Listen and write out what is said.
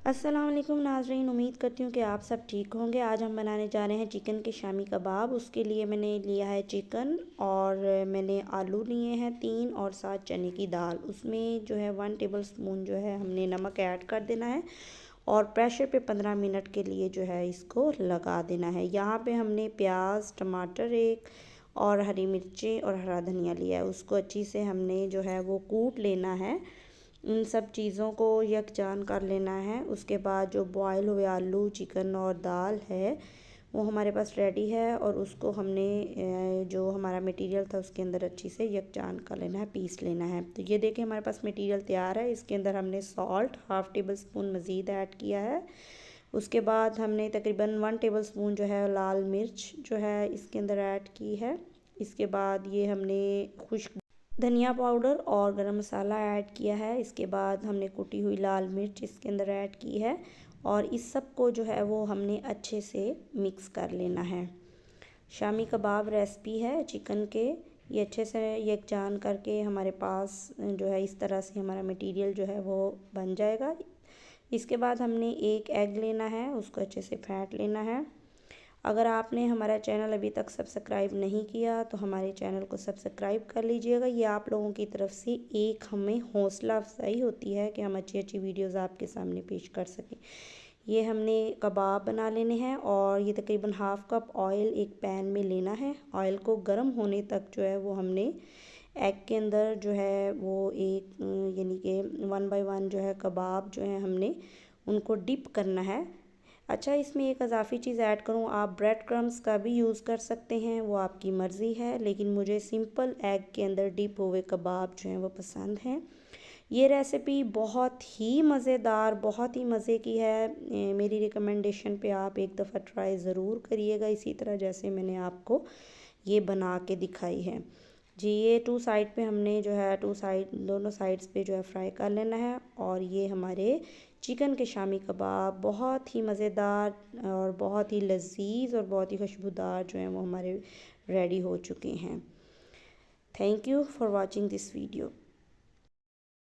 अस्सलाम वालेकुम नाज़रीन, उम्मीद करती हूँ कि आप सब ठीक होंगे। आज हम बनाने जा रहे हैं चिकन के शामी कबाब। उसके लिए मैंने लिया है चिकन और मैंने आलू लिए हैं 3 और साथ चने की दाल। उसमें जो है 1 टेबल स्पून जो है हमने नमक ऐड कर देना है और प्रेशर पे 15 मिनट के लिए जो है इसको लगा देना है। यहाँ पे हमने प्याज, टमाटर एक और हरी मिर्ची और हरा धनिया लिया है। उसको अच्छी से हमने जो है वो कूट लेना है। इन सब चीज़ों को यकजान कर लेना है। उसके बाद जो बॉयल हुए आलू, चिकन और दाल है वो हमारे पास रेडी है और उसको हमने जो हमारा मटेरियल था उसके अंदर अच्छी से यकजान कर लेना है, पीस लेना है। तो ये देखिए हमारे पास मटेरियल तैयार है। इसके अंदर हमने सॉल्ट 1/2 टेबल स्पून मज़ीद ऐड किया है। उसके बाद हमने तकरीबन 1 टेबल स्पून जो है लाल मिर्च जो है इसके अंदर ऐड की है। इसके बाद ये हमने खुश्क धनिया पाउडर और गरम मसाला ऐड किया है। इसके बाद हमने कुटी हुई लाल मिर्च इसके अंदर ऐड की है और इस सब को जो है वो हमने अच्छे से मिक्स कर लेना है। शामी कबाब रेसिपी है चिकन के। ये अच्छे से यकजान करके हमारे पास जो है इस तरह से हमारा मटेरियल जो है वो बन जाएगा। इसके बाद हमने एक एग लेना है, उसको अच्छे से फेंट लेना है। अगर आपने हमारा चैनल अभी तक सब्सक्राइब नहीं किया तो हमारे चैनल को सब्सक्राइब कर लीजिएगा। ये आप लोगों की तरफ से एक हमें हौसला अफजाई होती है कि हम अच्छी अच्छी वीडियोज़ आपके सामने पेश कर सकें। ये हमने कबाब बना लेने हैं और ये तकरीबन 1/2 कप ऑयल एक पैन में लेना है। ऑयल को गर्म होने तक जो है वो हमने एग के अंदर जो है वो एक यानी कि 1 बाय 1 जो है कबाब जो है हमने उनको डिप करना है। अच्छा, इसमें एक इजाफ़ी चीज़ ऐड करूँ, आप ब्रेड क्रम्स का भी यूज़ कर सकते हैं, वो आपकी मर्ज़ी है, लेकिन मुझे सिंपल एग के अंदर डिप हुए कबाब जो हैं वो पसंद हैं। ये रेसिपी बहुत ही मज़ेदार, बहुत ही मज़े की है। मेरी रिकमेंडेशन पे आप एक दफ़ा ट्राई ज़रूर करिएगा इसी तरह जैसे मैंने आपको ये बना के दिखाई है। जी, ये 2 साइड पे हमने जो है 2 साइड दोनों साइड्स पे जो है फ्राई कर लेना है और ये हमारे चिकन के शामी कबाब बहुत ही मज़ेदार और बहुत ही लज़ीज़ और बहुत ही खुशबूदार जो हैं वो हमारे रेडी हो चुके हैं। Thank you for watching this video.